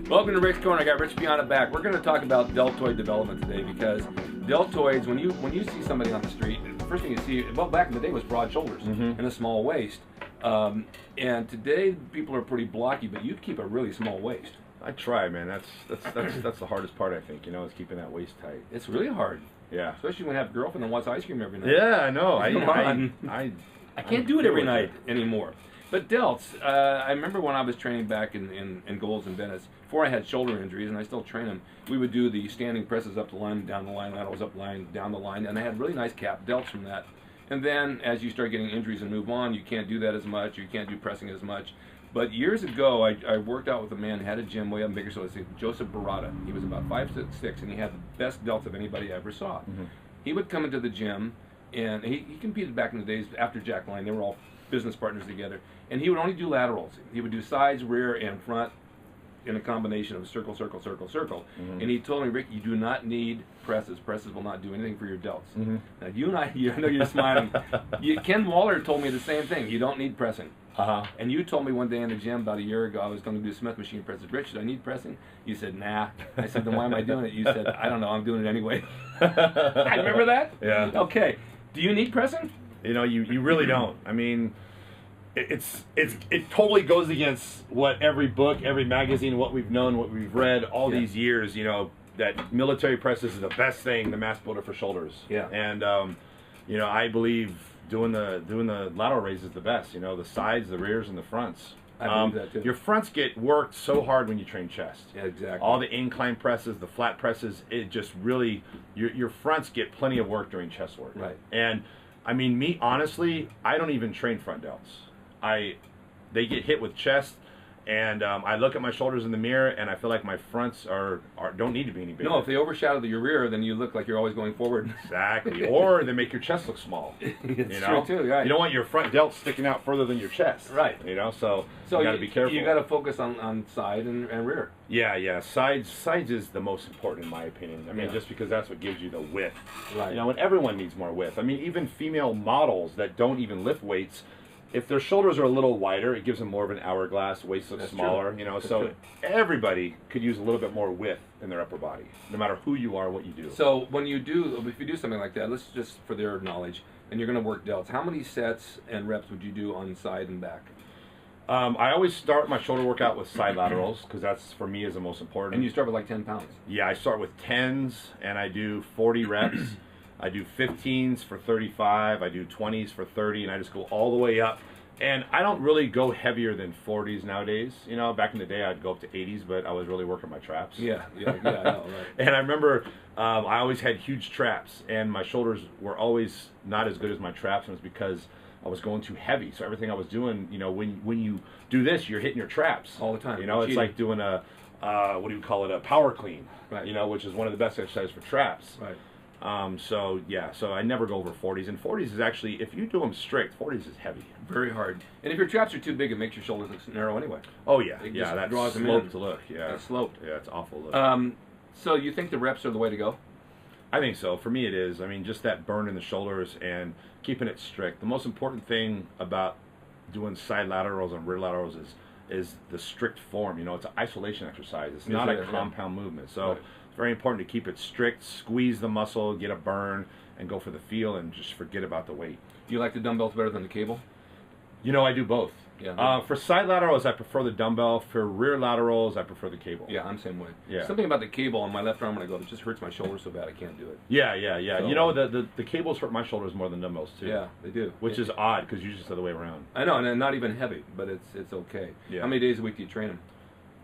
Welcome to Rick's Corner. I got Rich Piana back. We're going to talk about deltoid development today because deltoids, when you see somebody on the street, the first thing you see, well, back in the day was broad shoulders and a small waist. And today people are pretty blocky, but you keep a really small waist. I try, man. That's the hardest part, I think. You know, is keeping that waist tight. It's really hard. Yeah. Especially when you have a girlfriend that wants ice cream every night. Yeah, I know. I can't do it every night anymore. But delts, I remember when I was training back in Gold's in Venice, before I had shoulder injuries, and I still train them, we would do the standing presses up the line, down the line, laterals up the line, down the line, and I had really nice cap delts from that. And then as you start getting injuries and move on, you can't do that as much, or you can't do pressing as much. But years ago, I worked out with a man who had a gym way up in Bakersfield, Joseph Barata. He was about 5'6", and he had the best delts of anybody I ever saw. He would come into the gym, and he competed back in the days after Jack Line. They were all business partners together, and he would only do laterals. He would do sides, rear, and front in a combination of circle, circle, circle, circle. And he told me, Rick, you do not need presses. Presses will not do anything for your delts. Now, you and I know you're smiling. Ken Waller told me the same thing. You don't need pressing. And you told me one day in the gym about a year ago, I was going to do Smith machine presses. Rich, should I need pressing? You said, nah. I said, then why am I doing it? You said, I don't know, I'm doing it anyway. I remember that? Yeah. Okay. Do you need pressing? You know, you really don't. I mean, it totally goes against what every book, every magazine, what we've known, what we've read all these years, you know, that military presses is the best thing, the mass builder for shoulders. Yeah. And, you know, I believe doing the lateral raise is the best, you know, the sides, the rears, and the fronts. I believe that too. Your fronts get worked so hard when you train chest. Yeah, exactly. All the incline presses, the flat presses, it just really, your fronts get plenty of work during chest work. Right. And, I mean, me, honestly, I don't even train front delts. They get hit with chest, and I look at my shoulders in the mirror, and I feel like my fronts don't need to be any bigger. No, if they overshadow your rear, then you look like you're always going forward. Exactly. Or they make your chest look small. It's you know? true too, right. You don't want your front delt sticking out further than your chest. Right. You know, so you got to be careful. You got to focus on side and rear. Yeah. Sides is the most important in my opinion. I mean, just because that's what gives you the width. Right. You know, and everyone needs more width. I mean, even female models that don't even lift weights, if their shoulders are a little wider, it gives them more of an hourglass, waist looks smaller, you know, so everybody could use a little bit more width in their upper body, no matter who you are, what you do. So if you do something like that, let's just, for their knowledge, and you're going to work delts, how many sets and reps would you do on side and back? I always start my shoulder workout with side laterals, because that's, for me, is the most important. And you start with like 10 pounds? Yeah, I start with 10s, and I do 40 reps. I do 15s for 35, I do 20s for 30, and I just go all the way up. And I don't really go heavier than 40s nowadays. You know, back in the day I'd go up to 80s, but I was really working my traps. Yeah, I know, right. And I remember I always had huge traps, and my shoulders were always not as good as my traps, and it was because I was going too heavy. So everything I was doing, you know, when you do this, you're hitting your traps. All the time. You know, it's like doing a, what do you call it, a power clean. Right. You know, which is one of the best exercises for traps. Right. So I never go over 40s, and 40s is actually, if you do them strict, 40s is heavy. Very hard. And if your traps are too big, it makes your shoulders look narrow anyway. Oh yeah, It yeah, that's draws them sloped in. look. Yeah, That's sloped. Yeah, it's awful look. So you think the reps are the way to go? I think so. For me, it is. I mean, just that burn in the shoulders and keeping it strict. The most important thing about doing side laterals and rear laterals is the strict form. You know, it's an isolation exercise. It's not a compound movement. So it's very important to keep it strict, squeeze the muscle, get a burn, and go for the feel and just forget about the weight. Do you like the dumbbells better than the cable? You know, I do both. Yeah. For side laterals, I prefer the dumbbell. For rear laterals, I prefer the cable. Yeah, I'm the same way. Yeah. Something about the cable on my left arm when I go, it just hurts my shoulder so bad I can't do it. Yeah. So, you know, the cables hurt my shoulders more than dumbbells too. Yeah, they do. Which is odd, because usually it's the other way around. I know, and not even heavy, but it's okay. Yeah. How many days a week do you train them?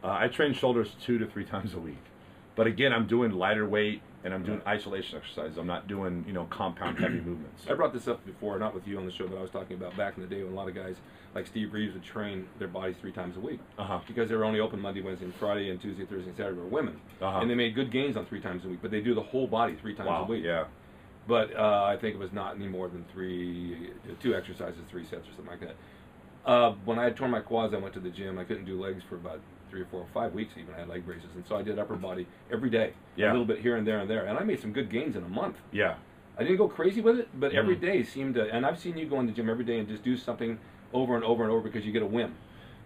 I train shoulders 2 to 3 times a week. But again, I'm doing lighter weight, and I'm doing isolation exercises. I'm not doing, you know, compound heavy movements. I brought this up before, not with you on the show, but I was talking about back in the day when a lot of guys like Steve Reeves would train their bodies 3 times a week. Because they were only open Monday, Wednesday, and Friday, and Tuesday, Thursday, and Saturday were women. And they made good gains on 3 times a week, but they do the whole body 3 times a week. Yeah. But I think it was not any more than 2 exercises, 3 sets or something like that. When I had torn my quads, I went to the gym. I couldn't do legs for about 3 or 4 or 5 weeks even. I had leg braces, and so I did upper body every day, a little bit here and there, and I made some good gains in a month. Yeah. I didn't go crazy with it, but every day seemed to, and I've seen you go in the gym every day and just do something over and over and over because you get a whim.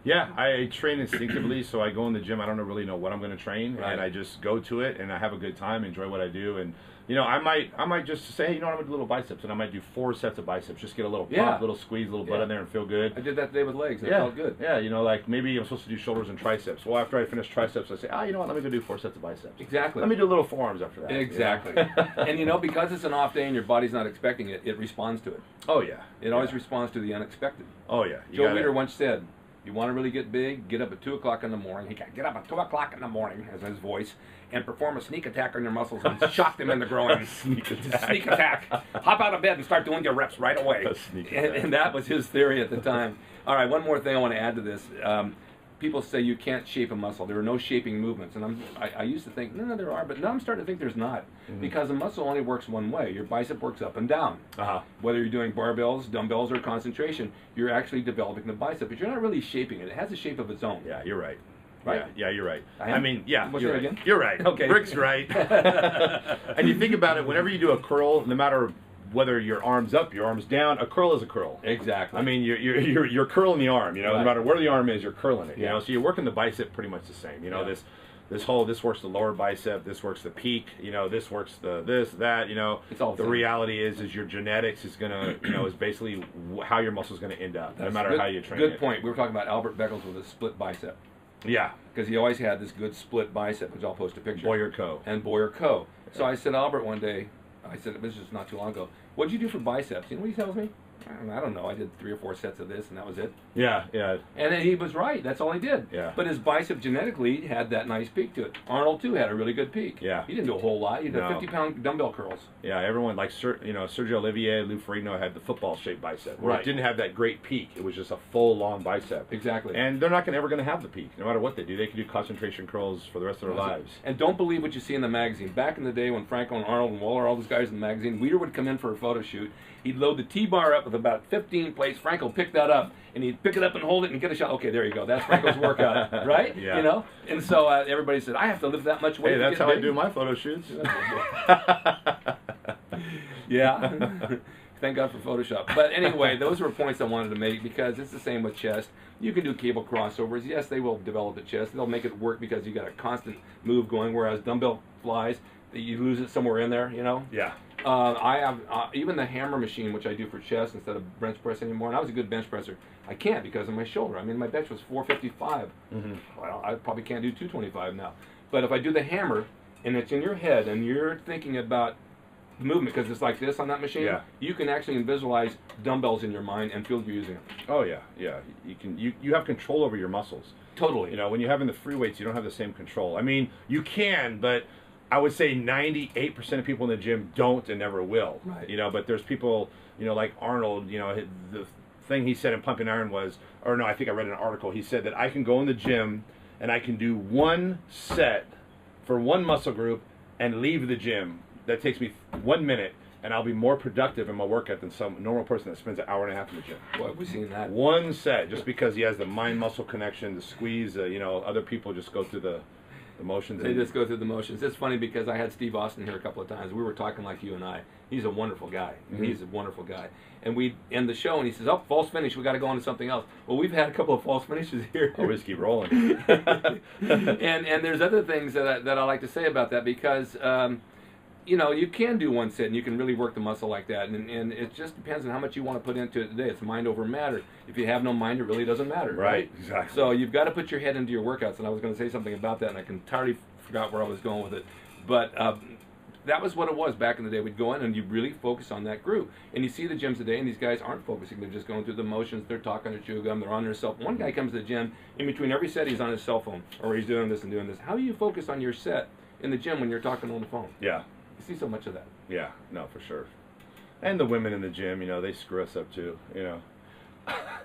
Yeah, I train instinctively, so I go in the gym. I don't really know what I'm going to train, Right. and I just go to it, and I have a good time, enjoy what I do, and you know, I might just say, hey, you know what, I'm gonna do little biceps, and I might do 4 sets of biceps, just get a little pop, little squeeze, a little butt in there, and feel good. I did that today with legs. And it felt good. Yeah, you know, like maybe I'm supposed to do shoulders and triceps. Well, after I finish triceps, I say, you know what, let me go do 4 sets of biceps. Exactly. Let me do little forearms after that. Exactly. You know? And you know, because it's an off day and your body's not expecting it, it responds to it. Oh yeah. It always responds to the unexpected. Oh yeah. Joe Weider once said, you want to really get big, get up at 2 o'clock in the morning. He got get up at 2 o'clock in the morning, as his voice, and perform a sneak attack on your muscles and shock them in the groin. Sneak attack. Sneak attack. Hop out of bed and start doing your reps right away. And that was his theory at the time. All right, one more thing I want to add to this. People say you can't shape a muscle. There are no shaping movements. And I used to think, no, there are, but now I'm starting to think there's not. Because a muscle only works one way. Your bicep works up and down. Whether you're doing barbells, dumbbells, or concentration, you're actually developing the bicep, but you're not really shaping it. It has a shape of its own. Yeah, you're right. Right? Yeah, you're right. I mean, yeah, What's you're that right. again? You're right. Okay. Rick's right. And you think about it, whenever you do a curl, no matter whether your arm's up, your arm's down, a curl is a curl. Exactly. I mean, you're curling the arm. You know, Right. no matter where the arm is, you're curling it. You Yeah. know, so you're working the bicep pretty much the same. You know, Yeah. this works the lower bicep, this works the peak. You know, this works the this that. You know, It's all the same. reality is your genetics is gonna is basically how your muscle's gonna end up, no That's matter good, how you train Good it. point. We were talking about Albert Beckles with a split bicep. Yeah, Because he always had this good split bicep, which I'll post a picture. Boyer Co. And Boyer Co. So I said, Albert, one day, I said, this was not too long ago, what'd you do for biceps? You know what he tells me? I don't know. I did 3 or 4 sets of this, and that was it. Yeah. And then he was right. That's all he did. Yeah. But his bicep genetically had that nice peak to it. Arnold, too, had a really good peak. Yeah. He didn't do a whole lot. He did No. 50-pound dumbbell curls. Yeah, everyone like Sergio Olivier, Lou Ferrigno had the football-shaped bicep. Where Right. It didn't have that great peak. It was just a full, long bicep. Exactly. And they're not ever going to have the peak, no matter what they do. They can do concentration curls for the rest of their lives. And don't believe what you see in the magazine. Back in the day when Franco and Arnold and Waller, all those guys in the magazine, Weider would come in for a photo shoot. He'd load the T-bar up with about 15 plates. Franco picked that up, and he'd pick it up and hold it and get a shot. Okay, there you go. That's Franco's workout, right? Yeah. You know? And so everybody said, I have to lift that much weight. Hey, to that's get how I big." do my photo shoots. Yeah. Thank God for Photoshop. But anyway, those were points I wanted to make because it's the same with chest. You can do cable crossovers. Yes, they will develop the chest. They'll make it work because you got a constant move going, whereas dumbbell flies, you lose it somewhere in there, you know? Yeah. I have even the hammer machine, which I do for chest instead of bench press anymore. And I was a good bench presser. I can't because of my shoulder. I mean, my bench was 455. Well, I probably can't do 225 now. But if I do the hammer, and it's in your head, and you're thinking about the movement because it's like this on that machine, you can actually visualize dumbbells in your mind and feel you're using them. Oh yeah. You have control over your muscles. Totally. You know, when you're having the free weights, you don't have the same control. I mean, you can, but I would say 98% of people in the gym don't and never will. Right. You know, but there's people, you know, like Arnold, you know, the thing he said in Pumping Iron was, or no, I think I read an article, he said that I can go in the gym and I can do 1 set for 1 muscle group and leave the gym. That takes me 1 minute, and I'll be more productive in my workout than some normal person that spends an hour and a half in the gym. Boy, have we seen that. 1 set, just because he has the mind-muscle connection, the squeeze, you know, other people just go through the motions. They just go through the motions. It's funny because I had Steve Austin here a couple of times. We were talking like you and I. He's a wonderful guy. He's a wonderful guy. And we end the show, and he says, "Oh, false finish. We got to go on to something else." Well, we've had a couple of false finishes here. Oh, we just keep rolling. and there's other things that I like to say about that because you know, you can do 1 set and you can really work the muscle like that, and it just depends on how much you want to put into it today. It's mind over matter. If you have no mind, it really doesn't matter. Right, exactly. So you've got to put your head into your workouts, and I was going to say something about that, and I entirely forgot where I was going with it. But that was what it was back in the day. We'd go in and you really focus on that group. And you see the gyms today, and these guys aren't focusing. They're just going through the motions. They're talking to chew gum. They're on their cell phone. One guy comes to the gym, in between every set, he's on his cell phone, or he's doing this and doing this. How do you focus on your set in the gym when you're talking on the phone? Yeah. You see so much of that. Yeah, no, for sure. And the women in the gym, you know, they screw us up too, you know.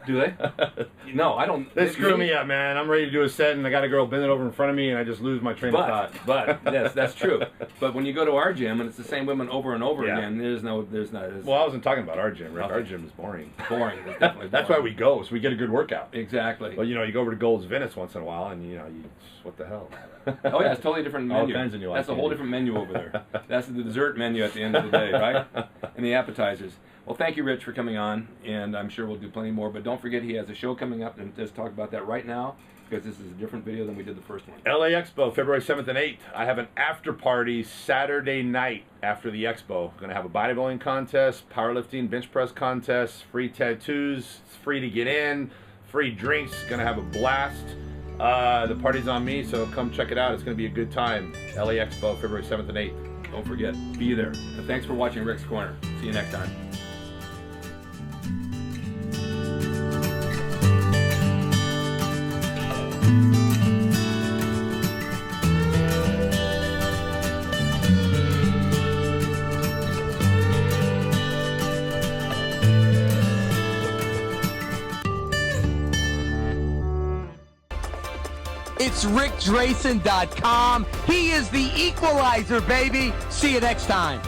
Do they? No, I don't. They screw me up, man. I'm ready to do a set, and I got a girl bending over in front of me, and I just lose my train of thought. But yes, that's true. But when you go to our gym and it's the same women over and over again, there's not. Well, I wasn't talking about our gym, Rick. Our gym is boring. Boring. It's definitely That's boring. why we go, so we get a good workout. Exactly. Well, you know, you go over to Gold's Venice once in a while, and you know, what the hell? Oh yeah, it's totally different All menu. kinds of new That's a whole ideas. different menu over there. That's the dessert menu at the end of the day, right? And the appetizers. Well, thank you, Rich, for coming on, and I'm sure we'll do plenty more. But don't forget, he has a show coming up, and let's talk about that right now, because this is a different video than we did the first one. LA Expo, February 7th and 8th. I have an after party Saturday night after the Expo. I'm going to have a bodybuilding contest, powerlifting, bench press contest, free tattoos. It's free to get in, free drinks. Going to have a blast. The party's on me, so come check it out. It's going to be a good time. LA Expo, February 7th and 8th. Don't forget, be there. And thanks for watching Rick's Corner. See you next time. It's rickdrayson.com. He is the equalizer, baby. See you next time.